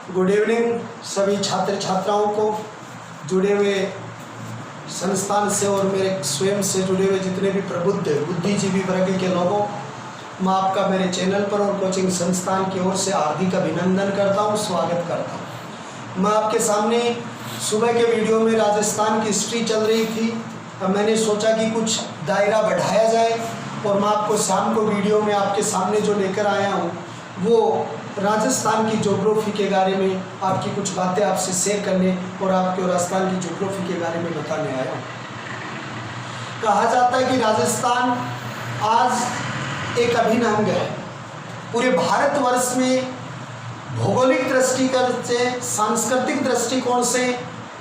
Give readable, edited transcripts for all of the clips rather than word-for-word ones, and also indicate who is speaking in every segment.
Speaker 1: Good evening सभी छात्र छात्राओं को, जुड़े हुए संस्थान से और मेरे स्वयं से जुड़े हुए जितने भी प्रबुद्ध बुद्धिजीवी वर्ग के लोगों, मैं आपका मेरे चैनल पर और कोचिंग संस्थान की ओर से हार्दिक अभिनंदन करता हूं, स्वागत करता हूं। मैं आपके सामने सुबह के वीडियो में राजस्थान की हिस्ट्री चल रही थी। अब मैंने सोचा कि कुछ दायरा बढ़ाया जाए और मैं आपको शाम को वीडियो में आपके सामने जो लेकर आया हूँ वो राजस्थान की ज्योग्राफी के बारे में आपकी कुछ बातें आपसे शेयर करने और आपके राजस्थान की ज्योग्राफी के बारे में बताने आया हूँ। कहा जाता है कि राजस्थान आज एक अभिन्न अंग है। पूरे भारतवर्ष में भौगोलिक दृष्टिकोण से, सांस्कृतिक दृष्टिकोण से,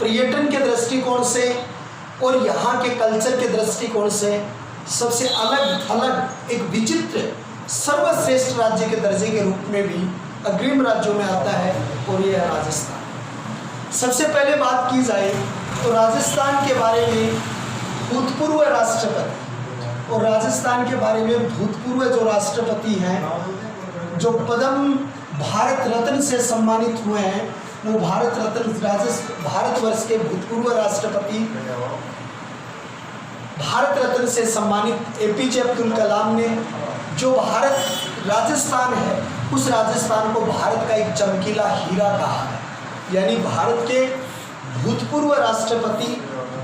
Speaker 1: पर्यटन के दृष्टिकोण से और यहाँ के कल्चर के दृष्टिकोण से सबसे अलग थलग एक विचित्र सर्वश्रेष्ठ राज्य के दर्जे के रूप में भी अग्रिम राज्यों में आता है और यह है राजस्थान। सबसे पहले बात की जाए तो राजस्थान के बारे में भूतपूर्व राष्ट्रपति और राजस्थान के बारे में भूतपूर्व जो राष्ट्रपति हैं जो पद्म भारत रत्न से सम्मानित हुए हैं, वो भारतवर्ष के भूतपूर्व राष्ट्रपति भारत रत्न से सम्मानित एपीजे अब्दुल कलाम ने जो राजस्थान है उस राजस्थान को भारत का एक चमकीला हीरा कहा है। यानी भारत के भूतपूर्व राष्ट्रपति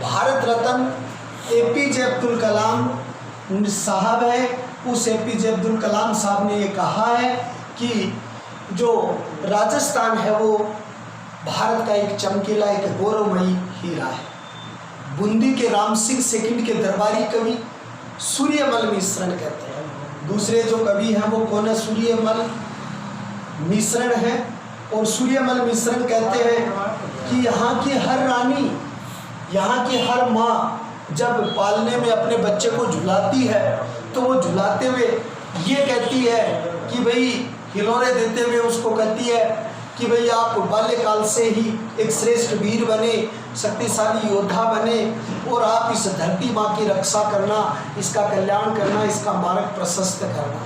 Speaker 1: भारत रत्न एपीजे अब्दुल कलाम साहब है। उस एपीजे अब्दुल कलाम साहब ने ये कहा है कि जो राजस्थान है वो भारत का एक चमकीला, एक गौरवमयी हीरा है। बूंदी के राम सिंह सेकंड के दरबारी कवि सूर्यमल मिश्रण कहते हैं। दूसरे जो कवि हैं वो कौन है? सूर्यमल मिश्रण है। और सूर्यमल मिश्रण कहते हैं कि यहाँ की हर रानी, यहाँ की हर माँ जब पालने में अपने बच्चे को झुलाती है तो वो झुलाते हुए ये कहती है कि भाई, हिलौरे देते हुए उसको कहती है कि भाई आप बाल्यकाल से ही एक श्रेष्ठ वीर बने, शक्तिशाली योद्धा बने और आप इस धरती माँ की रक्षा करना, इसका कल्याण करना, इसका मार्ग प्रशस्त करना,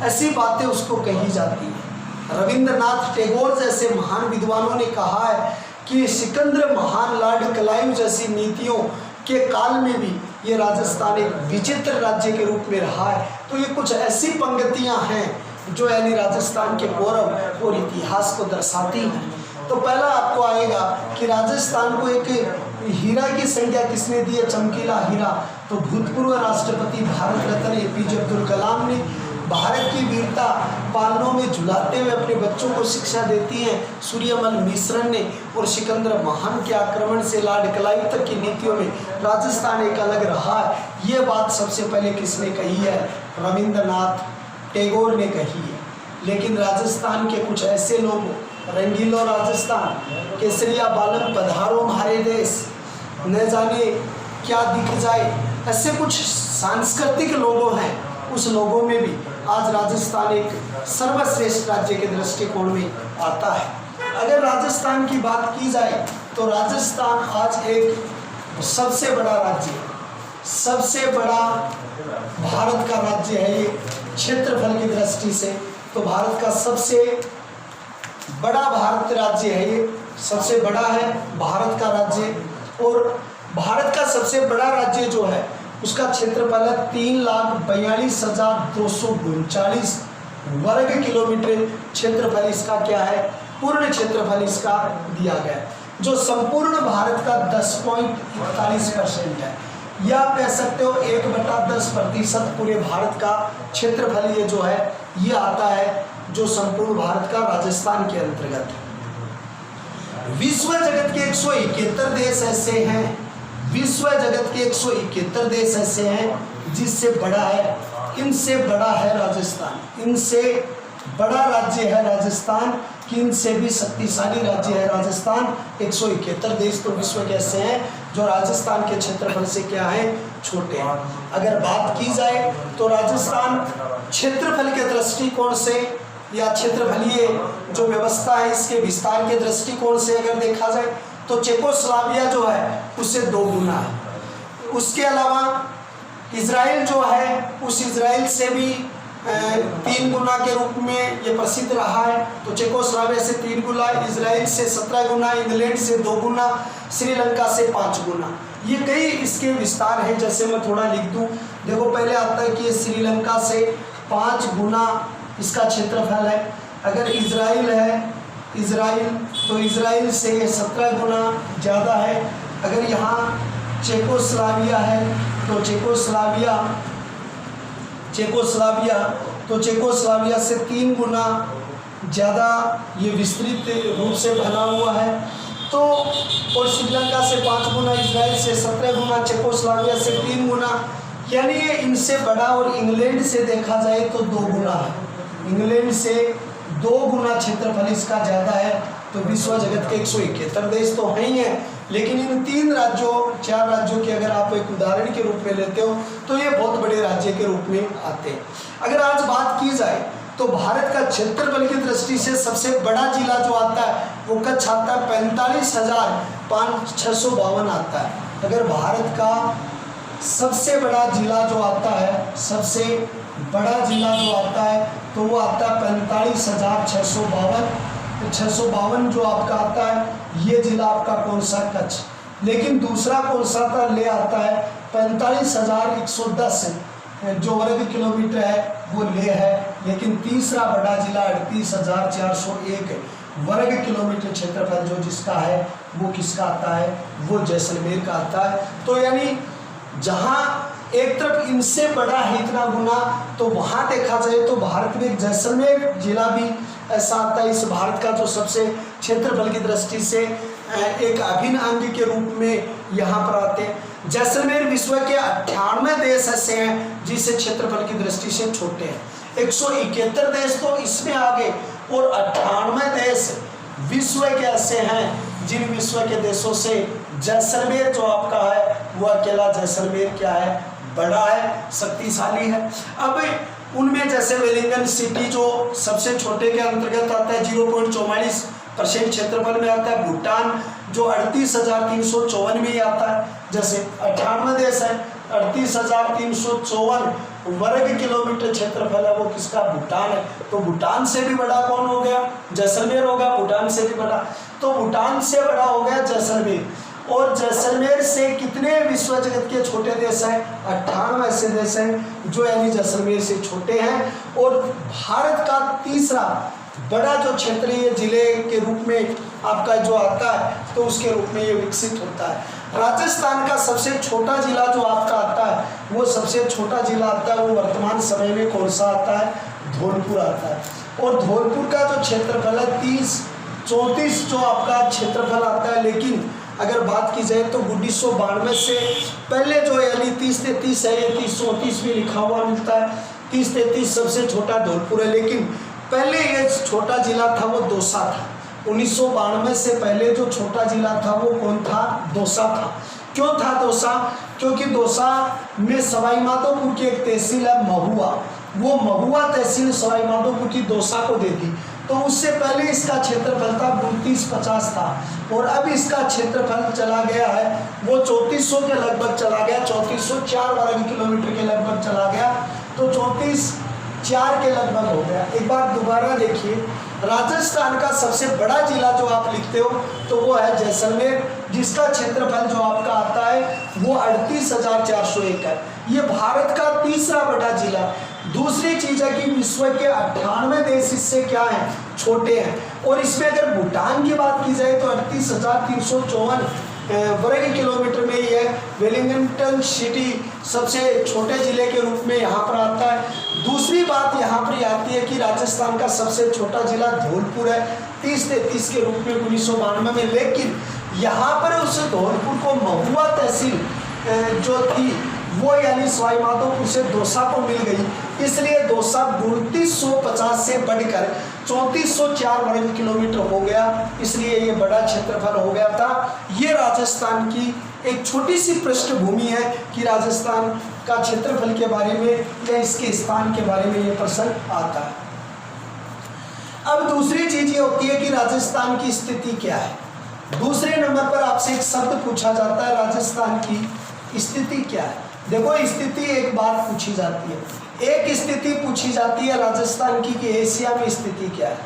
Speaker 1: ऐसी बातें उसको कही जाती हैं। रविंद्रनाथ टैगोर जैसे महान विद्वानों ने कहा है कि सिकंदर महान, लॉर्ड क्लाइव जैसी नीतियों के काल में भी ये राजस्थान एक विचित्र राज्य के रूप में रहा है। तो ये कुछ ऐसी पंक्तियाँ हैं जो यानी राजस्थान के गौरव और इतिहास को दर्शाती हैं। तो पहला आपको आएगा कि राजस्थान को एक हीरा की संज्ञा किसने दी है, चमकीला हीरा? तो भूतपूर्व राष्ट्रपति भारत रत्न एपीजे अब्दुल कलाम ने। भारत की वीरता पालनों में झुलाते हुए अपने बच्चों को शिक्षा देती हैं सूर्यमल मिश्रण ने। और सिकंदर महान के आक्रमण से लॉर्ड क्लाइव तक की नीतियों में राजस्थान एक अलग रहा है। ये बात सबसे पहले किसने कही है? रविंद्रनाथ टैगोर ने कही है। लेकिन राजस्थान के कुछ ऐसे लोग, रंगीलो राजस्थान, केसरिया बालम पधारो हमारे देश, न जाने क्या दिख जाए, ऐसे कुछ सांस्कृतिक लोगों हैं। उस लोगों में भी आज राजस्थान एक सर्वश्रेष्ठ राज्य के दृष्टिकोण में आता है। अगर राजस्थान की बात की जाए तो राजस्थान आज एक सबसे बड़ा राज्य है, सबसे बड़ा भारत का राज्य है। ये क्षेत्रफल की दृष्टि से तो भारत का सबसे बड़ा भारत राज्य है, ये सबसे बड़ा है भारत का राज्य। और भारत का सबसे बड़ा राज्य जो है उसका क्षेत्रफल है 3,42,239 वर्ग किलोमीटर क्षेत्रफल इसका क्या है, पूर्ण क्षेत्रफल इसका दिया गया है, जो संपूर्ण भारत का 10.41% है। या आप कह सकते हो 1/10% पूरे भारत का क्षेत्रफल ये जो है ये आता है, जो संपूर्ण भारत का राजस्थान के अंतर्गत है। विश्व जगत के 171 देश ऐसे हैं, विश्व जगत के 171 देश ऐसे हैं जिससे बड़ा है, इनसे बड़ा है राजस्थान, इनसे बड़ा राज्य है राजस्थान, कि इनसे भी शक्तिशाली राज्य है राजस्थान। 171 देश तो विश्व के ऐसे हैं जो राजस्थान के क्षेत्रफल से क्या है, छोटे हैं। अगर बात की जाए तो राजस्थान क्षेत्रफल के दृष्टिकोण से या क्षेत्रफलीय जो व्यवस्था है इसके विस्तार के दृष्टिकोण से अगर देखा जाए तो चेकोस्लोवाकिया जो है उससे 2 गुना है। उसके अलावा इजराइल जो है उस इजराइल से भी 3 गुना के रूप में ये प्रसिद्ध रहा है। तो चेकोस्लोवाकिया से 3 गुना, इजराइल से 17 गुना, इंग्लैंड से 2 गुना, श्रीलंका से 5 गुना। ये कई इसके विस्तार हैं। जैसे मैं थोड़ा लिख दूं, देखो पहले आता है कि ये श्रीलंका से 5 गुना इसका क्षेत्रफल है। अगर इजराइल है, इजराइल तो इजराइल से ये 17 गुना ज़्यादा है। अगर यहाँ चेकोस्लोवाकिया है तो चेकोस्लोवाकिया से 3 गुना ज़्यादा ये विस्तृत रूप से बना हुआ है। तो और श्रीलंका से 5 गुना, इजराइल से 17 गुना, चेकोस्लोवाकिया से 3 गुना, यानी ये इनसे बड़ा। और इंग्लैंड से देखा जाए तो 2 गुना है। इंग्लैंड से 2 गुना क्षेत्रफल इसका ज़्यादा है। तो विश्व जगत के 171 देश तो हैं ही हैं, लेकिन इन 4 राज्यों की अगर आप एक उदाहरण के रूप में लेते हो तो ये बहुत बड़े राज्य के रूप में आते हैं। अगर आज बात की जाए तो भारत का क्षेत्रफल की दृष्टि से सबसे बड़ा जिला जो आता है वो कच्छ आता है, 45,652 आता है। अगर भारत का सबसे बड़ा जिला जो आता है, सबसे बड़ा जिला जो आता है तो वो आता है 45,652 जो आपका आता है, ये जिला आपका कौन सा, कच्छ। लेकिन दूसरा कौन सा था, ले आता है 45,110 जो वर्ग किलोमीटर है वो ले है। लेकिन तीसरा बड़ा जिला 38,401 वर्ग किलोमीटर क्षेत्रफल जो जिसका है वो किसका आता है, वो जैसलमेर का आता है। तो यानी जहाँ एक तरफ इनसे बड़ा है इतना गुना, तो वहाँ देखा जाए तो भारत में जैसलमेर जिला भी ऐसा आता है। इस भारत का जो सबसे क्षेत्रफल की दृष्टि से एक अभिन्न अंग के रूप में यहाँ पर आते हैं। जैसलमेर विश्व के 98 देश ऐसे हैं जिसे क्षेत्रफल की दृष्टि से छोटे हैं। 171 देश तो इसमें आगे, और 98 देश विश्व के ऐसे हैं जिन विश्व के देशों से जैसलमेर जो आपका है वो अकेला जैसलमेर क्या है, बड़ा है, शक्तिशाली है। अब उनमें जैसे वेलिंगटन सिटी जो सबसे छोटे के अंतर्गत आता है, 0.44% क्षेत्रफल में आता है। भूटान जो 38,354 में ही आता है। जैसे 98 देश है, 38,354 वर्ग किलोमीटर क्षेत्रफल है, वो किसका, भूटान है। तो भूटान से भी बड़ा कौन हो गया, जैसलमेर होगा। भूटान से भी बड़ा, तो भूटान से बड़ा हो गया जैसलमेर। और जैसलमेर से कितने विश्व जगत के छोटे देश हैं, 98 ऐसे देश हैं जो यानी जैसलमेर से छोटे हैं। और भारत का तीसरा बड़ा जो क्षेत्रीय जिले के रूप में आपका जो आता है तो उसके रूप में ये विकसित होता है। राजस्थान का सबसे छोटा जिला जो आपका आता है, वो सबसे छोटा जिला आता है, वो वर्तमान समय में कौन सा आता है, धौलपुर आता है। और धौलपुर का जो क्षेत्रफल है 34 जो आपका क्षेत्रफल आता है। लेकिन अगर बात की जाए तो 1992 से पहले जो यानी 30-33 है, ये 30-34 भी लिखा हुआ मिलता है। 30-33 सबसे छोटा धौलपुर है। लेकिन पहले ये छोटा जिला था वो दौसा था। 1992 से पहले जो छोटा जिला था वो कौन था, दौसा था। क्यों था दौसा, क्योंकि दौसा में सवाई माधोपुर की एक तहसील है महुआ, वो महुआ तहसील सवाई माधोपुर की दौसा को दे दी। तो उससे पहले इसका क्षेत्रफल था 3250 था, और अब इसका क्षेत्रफल चला गया है वो 3400 के लगभग चला गया, 3404 वर्ग किलोमीटर के लगभग चला गया। तो 3404 के लगभग हो गया। एक बार दोबारा देखिए, राजस्थान का सबसे बड़ा जिला जो आप लिखते हो तो वो है जैसलमेर, जिसका क्षेत्रफल जो आपका आता है वो 38,401 है। ये भारत का तीसरा बड़ा जिला। दूसरी चीज़ है कि विश्व के 98 देश इससे क्या हैं, छोटे हैं। और इसमें अगर भूटान की बात की जाए तो 38,354 वर्ग किलोमीटर में ये वेलिंगटन सिटी सबसे छोटे जिले के रूप में यहाँ पर आता है। दूसरी बात यहाँ पर आती है कि राजस्थान का सबसे छोटा जिला धौलपुर है, 30-33 के रूप में 1992 में। लेकिन यहाँ पर उस धौलपुर को महुआ तहसील जो थी वो यानी सवाई माधोपुर से दौसा को मिल गई, इसलिए दौसा 3250 से बढ़कर 3404 वर्ग किलोमीटर हो गया, इसलिए ये बड़ा क्षेत्रफल हो गया था। ये राजस्थान की एक छोटी सी पृष्ठभूमि है कि राजस्थान का क्षेत्रफल के बारे में या इसके स्थान के बारे में ये प्रश्न आता है। अब दूसरी चीज ये होती है कि राजस्थान की स्थिति क्या है। दूसरे नंबर पर आपसे एक शब्द पूछा जाता है, राजस्थान की स्थिति क्या है। देखो, स्थिति एक बात पूछी जाती है, एक स्थिति पूछी जाती है राजस्थान की कि एशिया में स्थिति क्या है,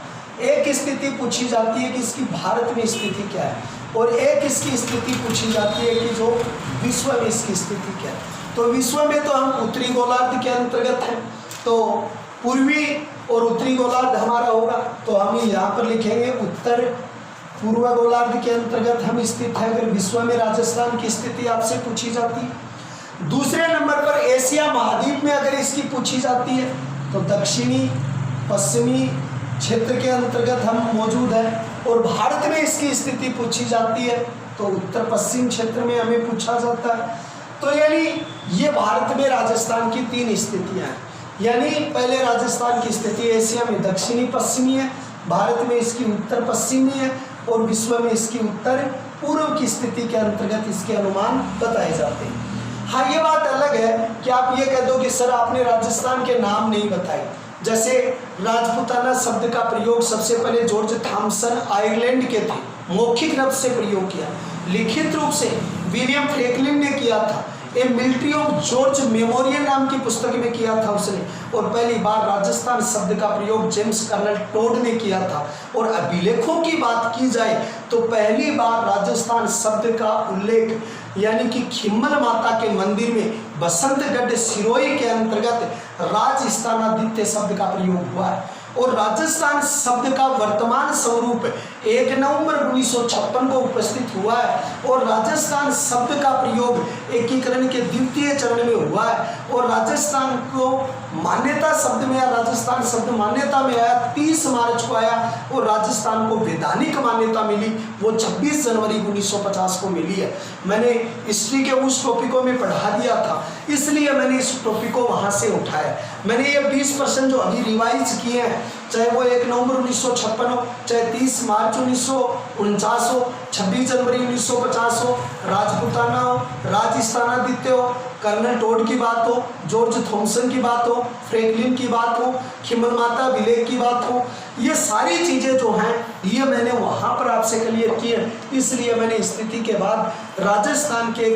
Speaker 1: एक स्थिति पूछी जाती है कि इसकी भारत में स्थिति क्या है, और एक इसकी स्थिति पूछी जाती है कि जो विश्व में इसकी स्थिति क्या है। तो विश्व में तो हम उत्तरी गोलार्ध के अंतर्गत हैं, तो पूर्वी और उत्तरी गोलार्ध हमारा होगा, तो हम यहाँ पर लिखेंगे उत्तर पूर्व गोलार्ध के अंतर्गत हम स्थित हैं। अगर विश्व में राजस्थान की स्थिति आपसे पूछी जाती है। दूसरे नंबर पर एशिया महाद्वीप में अगर इसकी पूछी जाती है तो दक्षिणी पश्चिमी क्षेत्र के अंतर्गत हम मौजूद हैं, और भारत में इसकी स्थिति पूछी जाती है तो उत्तर पश्चिम क्षेत्र में हमें पूछा जाता है। तो यानी ये भारत में राजस्थान की 3 स्थितियाँ हैं। यानी पहले राजस्थान की स्थिति एशिया में दक्षिणी पश्चिमी है, भारत में इसकी उत्तर पश्चिमी है, और विश्व में इसकी उत्तर पूर्व की स्थिति के अंतर्गत इसके अनुमान बताए जाते हैं। हाँ, ये बात अलग है कि आप ये कह दो कि सर आपने राजस्थान के नाम नहीं बताए। जैसे राजपूताना शब्द का प्रयोग सबसे पहले जॉर्ज थॉमसन आयरलैंड के थे, मौखिक रूप से प्रयोग किया, लिखित रूप से विलियम फ्रैंकलिन ने किया था। ए मिलिट्री ऑफ जॉर्ज मेमोरियल नाम की पुस्तक में किया था उसने, और पहली बार राजस्थान शब्द का प्रयोग जेम्स कर्नल टोड ने किया था। और अभिलेखों की बात की जाए तो पहली बार राजस्थान शब्द का उल्लेख यानी कि खिम्मल माता के मंदिर में बसंतगढ़ सिरोही के अंतर्गत राजस्थानादित्य शब्द का प्रयोग हुआ है। और राजस्थान शब्द का वर्तमान स्वरूप 1 नवंबर 1956 को उपस्थित हुआ है, और राजस्थान शब्द का प्रयोग एकीकरण के द्वितीय चरण में हुआ है। और राजस्थान को मान्यता शब्द में या राजस्थान शब्द मान्यता में आया 30 मार्च को आया, और राजस्थान को वैधानिक मान्यता मिली वो 26 जनवरी 1950 को मिली है। मैंने हिस्ट्री के उस टॉपिकों में पढ़ा दिया था, इसलिए मैंने इस टॉपिक को वहाँ से उठाया। मैंने ये 20% जो अभी रिवाइज किए हैं, चाहे वो 1 नवंबर 1956 हो, चाहे 30 मार्च 1949 हो, 26 जनवरी 1950 हो, राजपूताना हो, राजस्थानादित्य हो, कर्नल टोड की बात हो, जॉर्ज थॉमसन की बात हो, फ्रैंकलिन की बात हो, खिम्मल माता विलेख की बात हो, ये सारी चीज़ें जो हैं ये मैंने वहाँ पर आपसे क्लियर की है। इसलिए मैंने स्थिति के बाद राजस्थान के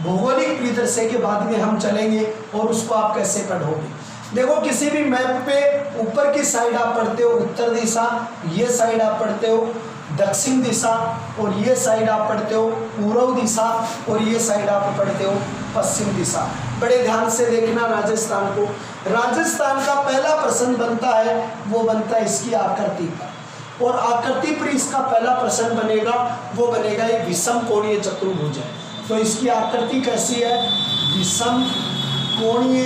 Speaker 1: भौगोलिक परिदृश्य के बाद में हम चलेंगे और उसको आप कैसे पढ़ोगे। देखो, किसी भी मैप पे ऊपर की साइड आप पढ़ते हो उत्तर दिशा, ये साइड आप पढ़ते हो दक्षिण दिशा, और ये साइड आप पढ़ते हो पूर्व दिशा, और ये साइड आप पढ़ते हो पश्चिम दिशा। बड़े ध्यान से देखना राजस्थान को। राजस्थान का पहला प्रश्न बनता है वो बनता है इसकी आकृति पर, और आकृति पर इसका पहला प्रश्न बनेगा वो बनेगा एक विषम कोणीय चतुर्भुज है। तो इसकी आकृति कैसी है? विषम कोणीय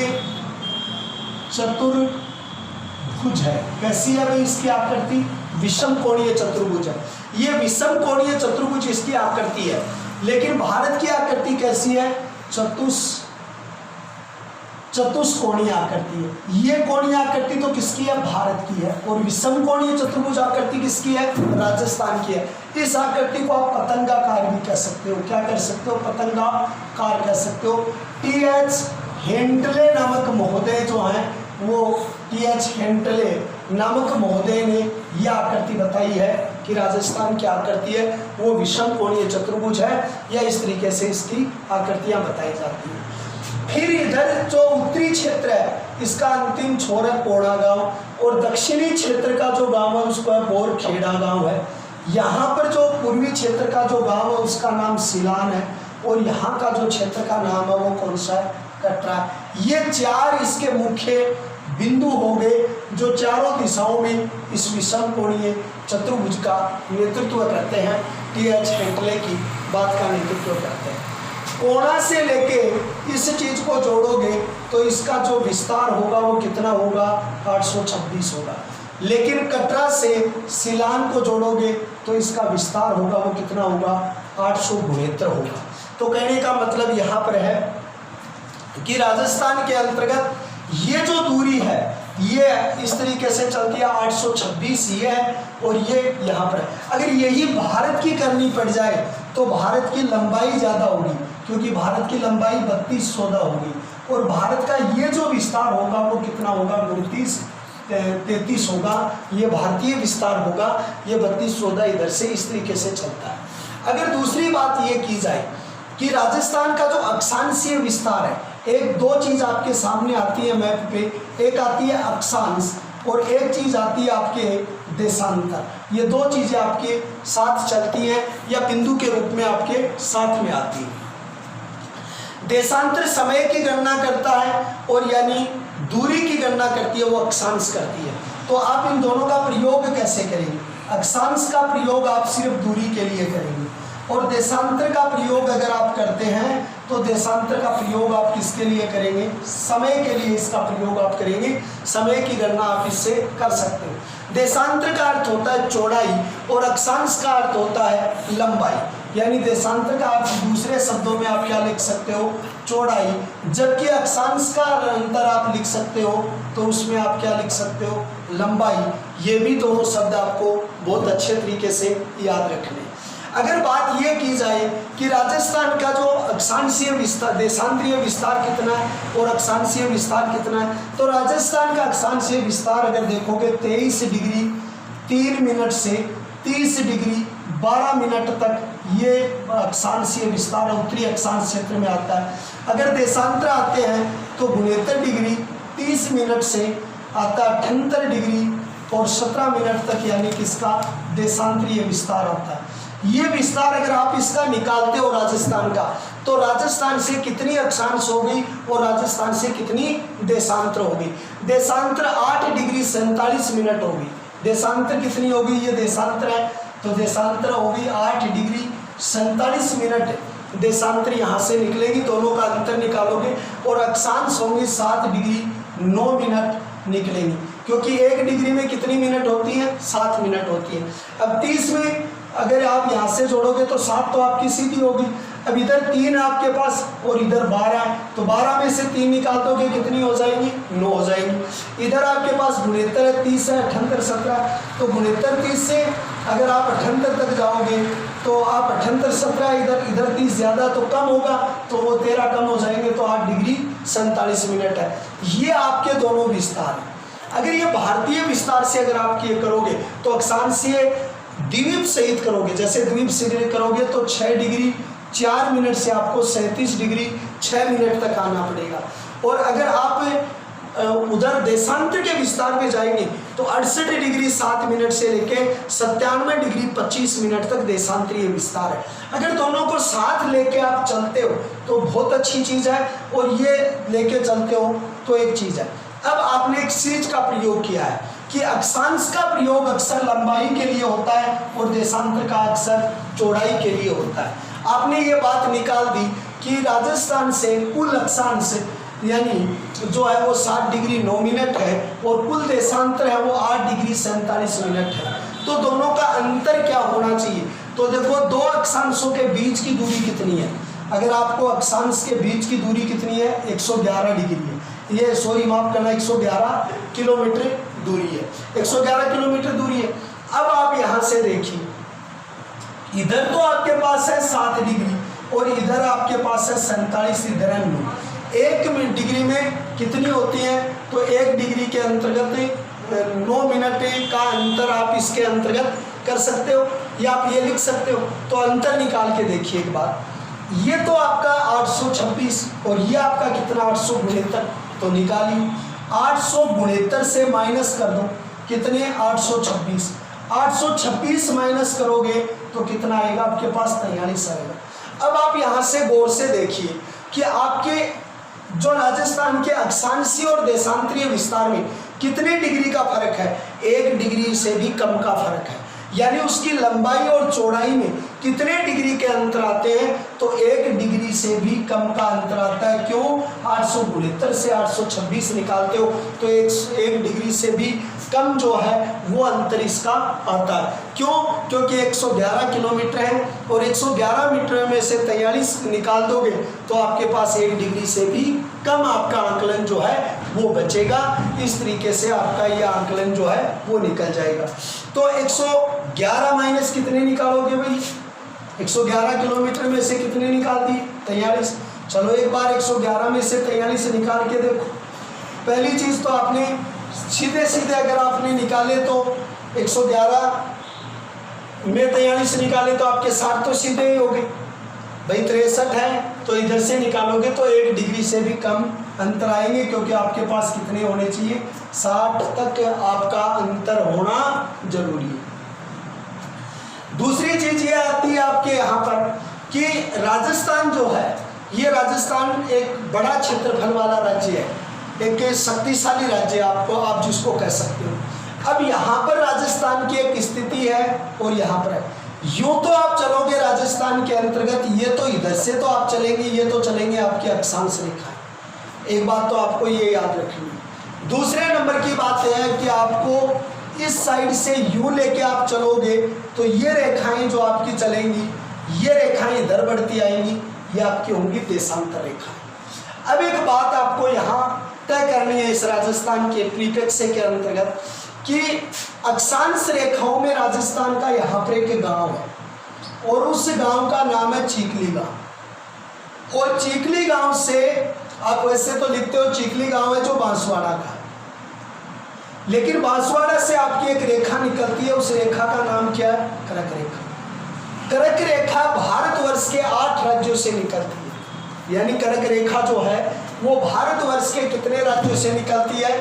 Speaker 1: चतुर्भुज है। कैसी है भाई इसकी आकृति? विषम कोणीय चतुर्भुज है। ये विषम कोणीय चतुर्भुज इसकी आकृति है। लेकिन भारत की आकृति कैसी है? चतुष्कोणीय आकृति है। ये कोणीय आकृति तो किसकी है? भारत की है। और विषम कोणीय चतुर्भुज आकृति किसकी है? राजस्थान की है। इस आकृति को आप पतंगाकार भी कह सकते हो। क्या कर सकते हो? पतंगाकार कह सकते हो। टी.एच. हेंटले नामक महोदय जो हैं वो टी.एच. हेंटले नामक महोदय ने यह आकृति बताई है कि राजस्थान की आकृति है वो विषम कोणीय चतुर्भुज है, या इस तरीके से इसकी आकृतियां बताई जाती हैं। फिर इधर जो उत्तरी क्षेत्र है इसका अंतिम छोर है कोड़ा गांव, और दक्षिणी क्षेत्र का जो गांव है उसका बोरखेड़ा गांव है। यहाँ पर जो पूर्वी क्षेत्र का जो गांव है उसका नाम सिलान है, और यहाँ का जो क्षेत्र का नाम है वो कौन सा है? कटरा। ये 4 इसके मुख्य बिंदु हो गए जो चारों दिशाओं में इस विषम कोणीय चतुर्भुज का नेतृत्व करते हैं। टी.एच. हेंटले की बात का नेतृत्व करते हैं। कोणा से लेके इस चीज़ को जोड़ोगे तो इसका जो विस्तार होगा वो कितना होगा? 826 होगा। लेकिन कटरा से सिलान को जोड़ोगे तो इसका विस्तार होगा वो कितना होगा? 872 होगा। तो कहने का मतलब यहाँ पर है कि राजस्थान के अंतर्गत ये जो दूरी है ये इस तरीके से चलती है। 826 ये है और ये यहाँ पर है। अगर यही भारत की करनी पड़ जाए तो भारत की लंबाई ज़्यादा होगी, क्योंकि भारत की लंबाई 3214 होगी, और भारत का ये जो विस्तार होगा वो कितना होगा? 33 होगा। ये भारतीय विस्तार होगा, ये 3214 इधर से इस तरीके से चलता है। अगर दूसरी बात ये की जाए कि राजस्थान का जो अक्षांशीय विस्तार है, एक 2 चीज़ आपके सामने आती है मैप पे। एक आती है अक्षांश और एक चीज़ आती है आपके देशांतर। ये दो चीज़ें आपके साथ चलती हैं या बिंदु के रूप में आपके साथ में आती हैं। देशांतर समय की गणना करता है और यानी दूरी की गणना करती है, वो अक्षांश करती है। तो आप इन दोनों का प्रयोग कैसे करेंगे? अक्षांश का प्रयोग आप सिर्फ दूरी के लिए करेंगे और देशांतर का प्रयोग अगर आप करते हैं तो देशांतर का प्रयोग आप किसके लिए करेंगे? समय के लिए इसका प्रयोग आप करेंगे। समय की गणना आप इससे कर सकते हो। देशांतर का अर्थ होता है चौड़ाई और अक्षांश का अर्थ होता है लंबाई। यानी देशांतर का अर्थ दूसरे शब्दों में आप क्या लिख सकते हो? चौड़ाई। जबकि अक्षांश का अंतर आप लिख सकते हो तो उसमें आप क्या लिख सकते हो? लंबाई। ये भी दोनों शब्द आपको बहुत अच्छे तरीके से याद रखने। अगर बात ये की जाए कि राजस्थान का जो अक्षांशीय विस्तार, देशांतरीय विस्तार कितना है और अक्षांशीय विस्तार कितना है, तो राजस्थान का अक्षांशीय विस्तार अगर देखोगे 23 डिग्री 3 मिनट से 30 डिग्री 12 मिनट तक ये अक्षांशीय विस्तार उत्तरी अक्षांश क्षेत्र में आता है। अगर देशांतर आते हैं तो 69 डिग्री 30 मिनट से आता है 78 डिग्री और 17 मिनट तक, यानी किसका? देशांतरीय विस्तार आता है। ये विस्तार अगर आप इसका निकालते हो राजस्थान का, तो राजस्थान से कितनी अक्षांश होगी और राजस्थान से कितनी देशांतर होगी? देशांतर 8 डिग्री 47 मिनट होगी। देशांतर कितनी होगी? ये देशांतर है तो देशांतर होगी 8 डिग्री 47 मिनट देशांतर यहाँ से निकलेगी। दोनों का अंतर निकालोगे और अक्षांश होंगे 7 डिग्री 9 मिनट निकलेंगी, क्योंकि 1 डिग्री में कितनी मिनट होती है? 7 मिनट होती है। अब 30 में अगर आप यहाँ से जोड़ोगे तो 7 तो आपकी सीधी होगी। अब इधर 3 आपके पास और इधर 12 है, तो 12 में से 3 निकाल दोगे कितनी हो जाएगी? 9 हो जाएगी। इधर आपके पास 69 है, 30 है, 78 17, तो 69 30 से अगर आप 78 तक जाओगे तो आप 78 17, इधर 30 ज़्यादा तो कम होगा, तो वो 13 कम हो जाएंगे, तो 8 डिग्री 47 मिनट है। ये आपके दोनों विस्तार हैं। अगर ये भारतीय विस्तार से अगर आप ये करोगे तो अक्षांशीय द्वीप सहित करोगे, जैसे द्वीप सहित करोगे तो 6 डिग्री 4 मिनट से आपको 37 डिग्री 6 मिनट तक आना पड़ेगा। और अगर आप उधर देशांतर के विस्तार में जाएंगे तो 68 डिग्री 7 मिनट से लेके 97 डिग्री 25 मिनट तक देशांतरीय विस्तार है। अगर दोनों को साथ लेके आप चलते हो तो बहुत अच्छी चीज़ है, और ये लेके चलते हो तो एक चीज़ है। अब आपने एक चीज का प्रयोग किया है कि अक्षांश का प्रयोग अक्सर लंबाई के लिए होता है और देशांतर का अक्सर चौड़ाई के लिए होता है। आपने ये बात निकाल दी कि राजस्थान से कुल अक्षांश यानी जो है वो 7 डिग्री 9 मिनट है और कुल देशांतर है वो 8 डिग्री 47 मिनट है। तो दोनों का अंतर क्या होना चाहिए? तो देखो, दो अक्षांशों के बीच की दूरी कितनी है? अगर आपको अक्षांश के बीच की दूरी कितनी है? 111 डिग्री है। ये सॉरी माफ करना, 111 किलोमीटर दूरी है। 111 किलोमीटर दूरी है। अब आप यहाँ से देखिए, इधर तो आपके पास है 7 डिग्री और इधर आपके पास है 47, इधर है 9। 1 डिग्री में कितनी होती है? तो 1 डिग्री के अंतर्गत 9 मिनट का अंतर आप इसके अंतर्गत कर सकते हो, या आप ये लिख सकते हो। तो अंतर निकाल के देखिए एक बार, ये तो आपका 826 और ये आपका कितना? 869। तो निकालिए, 869 से माइनस कर दो, कितने? 826। 826 माइनस करोगे तो कितना आएगा आपके पास? 43 आएगा। अब आप यहाँ से गौर से देखिए कि आपके जो राजस्थान के अक्षांशीय और देशांतरीय विस्तार में कितने डिग्री का फर्क है? 1 डिग्री से भी कम का फर्क है। यानी उसकी लंबाई और चौड़ाई में कितने डिग्री के अंतर आते हैं? तो 1 डिग्री से भी कम का अंतर आता है। क्यों? 869 से 826 निकालते हो तो 1 डिग्री से भी कम जो है वो अंतर इसका आता है। क्यों? क्योंकि 111 किलोमीटर है और 111 मीटर में से 43 निकाल दोगे तो आपके पास 1 डिग्री से भी कम आपका आंकलन जो है वो बचेगा। इस तरीके से आपका ये आंकलन जो है वो निकल जाएगा। तो 111 माइनस कितने निकालोगे भाई? 111 किलोमीटर में से कितने निकाल दिए? 43। चलो एक बार 111 में से 43 निकाल के देखो। पहली चीज़ तो आपने सीधे सीधे अगर आपने निकाले तो 111 में 43 निकाले तो आपके 60 तो सीधे ही हो गए भाई। 63 है तो इधर से निकालोगे तो 1 डिग्री से भी कम अंतर आएंगे, क्योंकि आपके पास कितने होने चाहिए, 60 तक आपका अंतर होना जरूरी है। दूसरी चीज ये आती है आपके यहाँ पर कि राजस्थान जो है, ये राजस्थान एक बड़ा क्षेत्रफल वाला राज्य है, एक शक्तिशाली राज्य आपको, आप जिसको कह सकते हो। अब यहाँ पर राजस्थान की एक स्थिति है और यहाँ पर है। यूँ तो आप चलोगे राजस्थान के अंतर्गत, ये तो इधर से तो आप चलेंगे, ये तो चलेंगे आपकी अक्षांश रेखा। एक बात तो आपको ये याद रखनी। दूसरे नंबर की बात यह है कि आपको इस साइड से यूँ लेके आप चलोगे तो ये रेखाएं जो आपकी चलेंगी, ये रेखाएं इधर बढ़ती आएंगी, ये आपकी होंगी देशांतर रेखाएं। अब एक बात आपको यहाँ तय करनी है इस राजस्थान के परिप्रेक्ष्य के अंतर्गत कि अक्षांश रेखाओं में राजस्थान का यहाँ पर एक गांव है और उस गांव का नाम है चीखली गांव। और चीखली गांव से आप वैसे तो लिखते हो चीखली गांव है जो बांसवाड़ा का है, लेकिन बांसवाड़ा से आपकी एक रेखा निकलती है, उस रेखा का नाम क्या है, कर्क रेखा। कर्क रेखा भारतवर्ष के 8 राज्यों से निकलती है, यानी कर्क रेखा जो है वो भारतवर्ष के कितने राज्यों से निकलती है,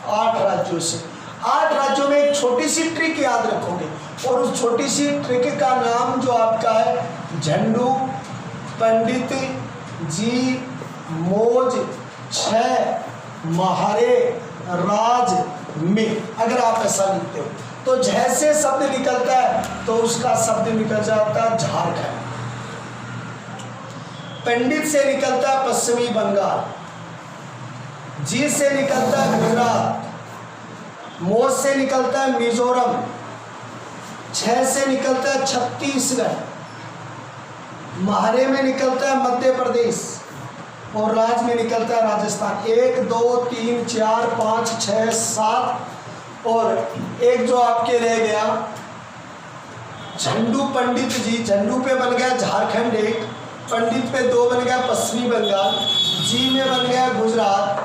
Speaker 1: 8 राज्यों से। 8 राज्यों में एक छोटी सी ट्रिक याद रखोगे, और उस छोटी सी ट्रिक का नाम जो आपका है झंडू, पंडित जी, मौज, छह, महारे, राज में। अगर आप ऐसा लिखते हो तो जैसे शब्द निकलता है तो उसका शब्द निकल जाता है झारखंड। पंडित से निकलता है पश्चिमी बंगाल, जी से निकलता है गुजरात, मौज से निकलता है मिजोरम, छह से निकलता है छत्तीसगढ़, महारे में निकलता है मध्य प्रदेश और राज में निकलता है राजस्थान। 1 2 3 4 5 6 7 और एक जो आपके रह गया झंडू पंडित जी, झंडू पे बन गया झारखंड, एक पंडित पे 2 बन गया पश्चिमी बंगाल, जी में बन गया गुजरात,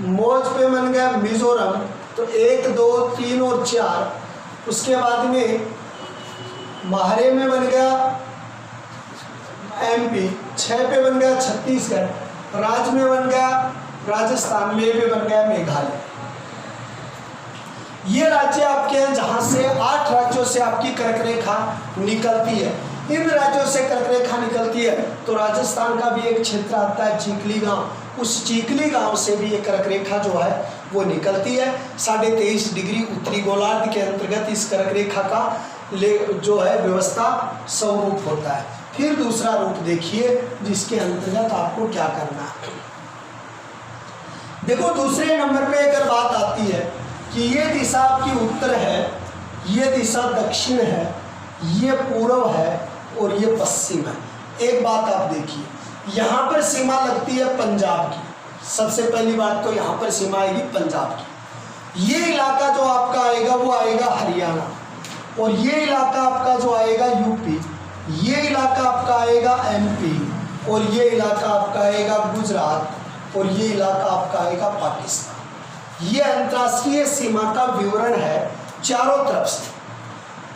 Speaker 1: मौज पे बन गया मिजोरम। तो 1 2 3 और 4, उसके बाद में महारे में बन गया MP, 6 पे बन गया छत्तीसगढ़, राज में बन गया राजस्थान, में भी बन गया मेघालय। ये राज्य आपके हैं जहां से 8 राज्यों से आपकी कर्क रेखा निकलती है। इन राज्यों से कर्क रेखा निकलती है तो राजस्थान का भी एक क्षेत्र आता है चीखली गांव। उस चीखली गांव से भी एक कर्क रेखा जो है वो निकलती है। 23.5 डिग्री उत्तरी गोलार्ध के अंतर्गत इस कर्क रेखा का जो है व्यवस्था स्वरूप होता है। फिर दूसरा रूप देखिए जिसके अंतर्गत आपको क्या करना है। देखो दूसरे नंबर पे अगर बात आती है कि ये दिशा आपकी उत्तर है, ये दिशा दक्षिण है, ये पूर्व है और ये पश्चिम है। एक बात आप देखिए, यहाँ पर सीमा लगती है पंजाब की। सबसे पहली बात तो यहाँ पर सीमा आएगी पंजाब की। ये इलाका जो आपका आएगा वो आएगा हरियाणा, और ये इलाका आपका जो आएगा यूपी, ये इलाका आपका आएगा MP, और ये इलाका आपका आएगा गुजरात, और ये इलाका आपका आएगा पाकिस्तान। ये अंतर्राष्ट्रीय सीमा का विवरण है चारों तरफ से।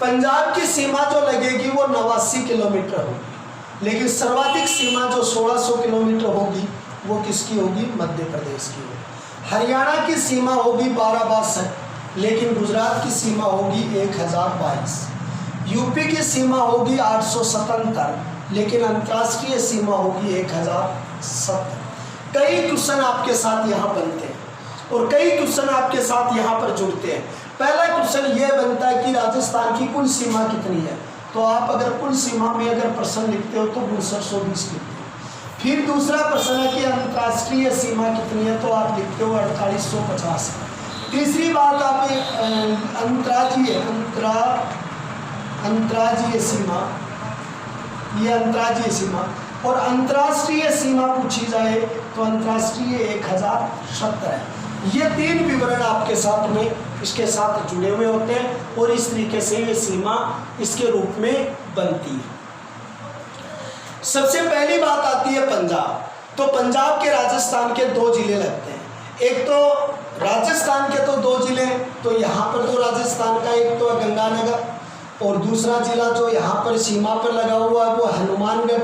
Speaker 1: पंजाब की सीमा जो लगेगी वो 89 किलोमीटर होगी, लेकिन सर्वाधिक सीमा जो 1600 किलोमीटर होगी वो किसकी होगी, मध्य प्रदेश की होगी। हरियाणा की सीमा होगी 1262, लेकिन गुजरात की सीमा होगी 1022। यूपी की सीमा होगी 877, लेकिन अंतर्राष्ट्रीय सीमा होगी 1070। कई क्वेश्चन आपके साथ यहाँ बनते हैं और कई क्वेश्चन आपके साथ यहाँ पर जुड़ते हैं। पहला क्वेश्चन ये बनता है कि राजस्थान की कुल सीमा कितनी है, तो आप अगर कुल सीमा में अगर प्रश्न लिखते हो तो 6220 लिखते हो। फिर दूसरा प्रश्न है कि अंतर्राष्ट्रीय सीमा कितनी है, तो आप लिखते हो 4850। तीसरी बात आप अंतर्राज्यीय सीमा, ये अंतर्राज्यीय सीमा, और अंतर्राष्ट्रीय सीमा पूछी जाए तो अंतर्राष्ट्रीय 1070 है। ये 3 विवरण आपके साथ में इसके साथ जुड़े हुए होते हैं और इस तरीके से ये सीमा इसके रूप में बनती है। सबसे पहली बात आती है पंजाब। तो पंजाब के राजस्थान के 2 जिले लगते हैं। एक तो राजस्थान के तो 2 जिले, तो यहाँ पर तो राजस्थान का एक तो गंगानगर, और दूसरा जिला जो यहाँ पर सीमा पर लगा हुआ है वो हनुमानगढ़।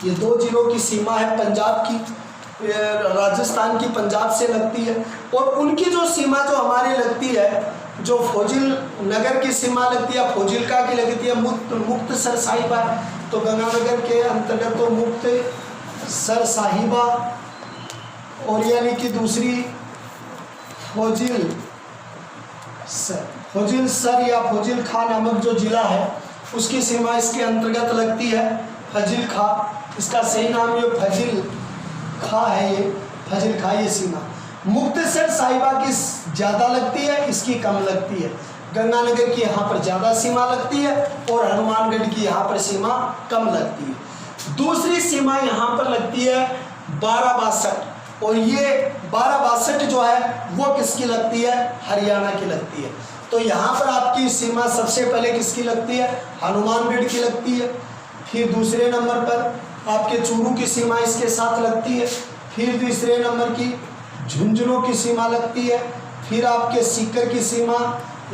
Speaker 1: ये 2 जिलों की सीमा है पंजाब की। राजस्थान की पंजाब से लगती है। और उनकी जो सीमा जो हमारी लगती है, जो फोजिल नगर की सीमा लगती है, फोजिलका की लगती है, मुक्तसर साहिबा, तो गंगानगर के अंतर्गत तो मुक्तसर साहिबा, और यानी कि दूसरी फोजिल सर या फोजिल खा नामक जो जिला है उसकी सीमा इसके अंतर्गत लगती है, फजिल खा। इसका सही नाम ये फजिल खा है, ये फजिल खा ये सीमा। मुक्तसर साहिबा की ज़्यादा लगती है, इसकी कम लगती है। गंगानगर की यहाँ पर ज़्यादा सीमा लगती है और हनुमानगढ़ की यहाँ पर सीमा कम लगती है। दूसरी सीमा यहाँ पर लगती है 1262, और ये 1262 जो है वो किसकी लगती है, हरियाणा की लगती है। तो यहाँ पर आपकी सीमा सबसे पहले किसकी लगती है, हनुमानगढ़ की लगती है। फिर दूसरे नंबर पर आपके चूरू की सीमा इसके साथ लगती है। फिर तीसरे नंबर की झुंझुनू की सीमा लगती है। फिर आपके सीकर की सीमा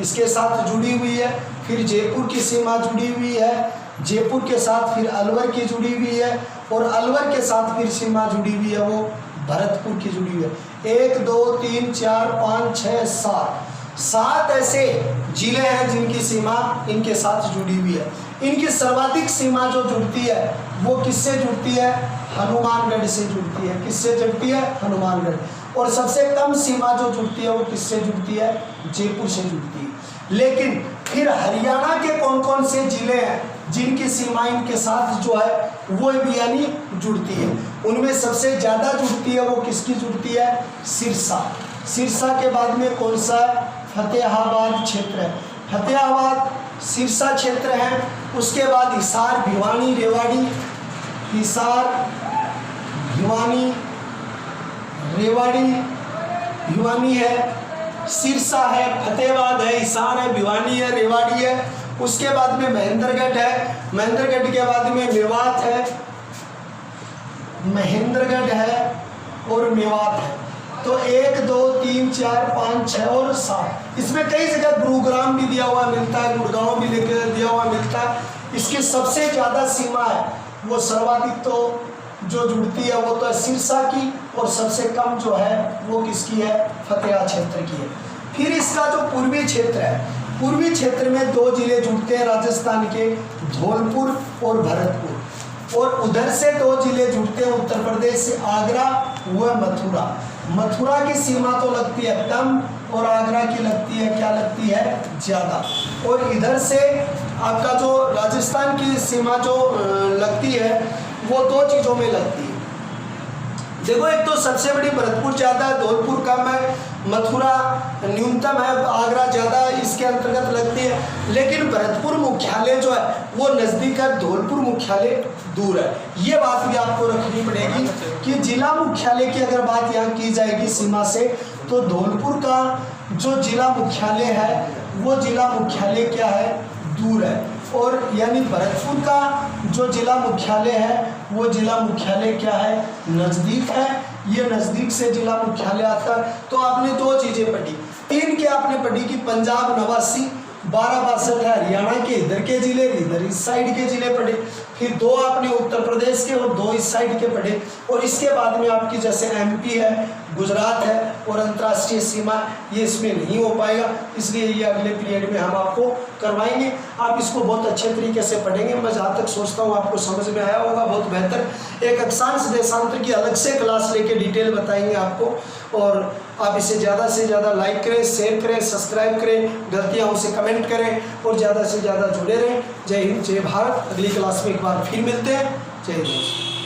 Speaker 1: इसके साथ जुड़ी हुई है। फिर जयपुर की सीमा जुड़ी हुई है, जयपुर के साथ फिर अलवर की जुड़ी हुई है, और अलवर के साथ फिर सीमा जुड़ी हुई है वो भरतपुर की जुड़ी हुई है। 1 2 3 4 5 6 7 ऐसे जिले हैं जिनकी सीमा इनके साथ जुड़ी हुई है। इनकी सर्वाधिक सीमा जो जुड़ती है वो किससे जुड़ती है, हनुमानगढ़ से जुड़ती है। किससे जुड़ती है, हनुमानगढ़। और सबसे कम सीमा जो जुड़ती है वो किससे जुड़ती है, जयपुर से जुड़ती है। लेकिन फिर हरियाणा के कौन कौन से जिले हैं जिनकी सीमा इनके साथ जो है वो भी यानी जुड़ती है। उनमें सबसे ज़्यादा जुड़ती है वो किसकी जुड़ती है, सिरसा। सिरसा के बाद में कौन सा है, फतेहाबाद क्षेत्र है। फतेहाबाद सिरसा क्षेत्र है। उसके बाद हिसार, भिवानी, रेवाड़ी, हिसार, भिवानी, रेवाड़ी, भिवानी है, सिरसा है, फतेहाबाद है, हिसार है, भिवानी है, रेवाड़ी है। उसके बाद में महेंद्रगढ़ है, महेंद्रगढ़ के बाद में मेवात है, महेंद्रगढ़ है और मेवात है। तो 1 2 3 4 5 6 और 7, इसमें कई जगह गुरुग्राम भी दिया हुआ मिलता है, गुड़गांव भी लेकर दिया हुआ मिलता है। इसकी सबसे ज़्यादा सीमा है वो सर्वाधिक तो जो जुड़ती है वो तो है सिरसा की, और सबसे कम जो है वो किसकी है, फतेहा क्षेत्र की है। फिर इसका जो पूर्वी क्षेत्र है, पूर्वी क्षेत्र में 2 जिले जुड़ते हैं राजस्थान के, धौलपुर और भरतपुर। और उधर से 2 जिले जुड़ते हैं उत्तर प्रदेश से, आगरा व मथुरा। मथुरा की सीमा तो लगती है कम और आगरा की लगती है, क्या लगती है, ज़्यादा। और इधर से आपका जो राजस्थान की सीमा जो लगती है वो 2 चीज़ों में लगती है। देखो, एक तो सबसे बड़ी भरतपुर ज़्यादा है, धौलपुर कम है, मथुरा न्यूनतम है, आगरा ज़्यादा इसके अंतर्गत लगती है। लेकिन भरतपुर मुख्यालय जो है वो नज़दीक है, धौलपुर मुख्यालय दूर है। ये बात भी आपको रखनी पड़ेगी कि जिला मुख्यालय की अगर बात यहाँ की जाएगी सीमा से, तो धौलपुर का जो जिला मुख्यालय है वो जिला मुख्यालय क्या है, दूर है। और यानी भरतपुर का जो जिला मुख्यालय है वो जिला मुख्यालय क्या है, नज़दीक है। ये नज़दीक से जिला मुख्यालय आता है। तो आपने 2 चीज़ें पढ़ी। 3 क्या आपने पढ़ी कि पंजाब 89, 1262 है हरियाणा के, इधर के जिले, इधर इस साइड के जिले पढ़े। फिर 2 आपने उत्तर प्रदेश के और 2 इस साइड के पढ़े। और इसके बाद में आपकी जैसे MP है, गुजरात है और अंतर्राष्ट्रीय सीमा, ये इसमें नहीं हो पाएगा, इसलिए ये अगले पीरियड में हम आपको करवाएंगे। आप इसको बहुत अच्छे तरीके से पढ़ेंगे। मैं जहाँ तक सोचता हूँ आपको समझ में आया होगा, बहुत बेहतर। एक अक्षांश देशांतर की अलग से क्लास लेके डिटेल बताएंगे आपको। और आप इसे ज़्यादा से ज़्यादा लाइक करें, शेयर करें, सब्सक्राइब करें, गलतियाँ उसे कमेंट करें और ज़्यादा से ज़्यादा जुड़े रहें। जय हिंद, जय भारत। अगली क्लास में एक बार फिर मिलते हैं। जय हिंद।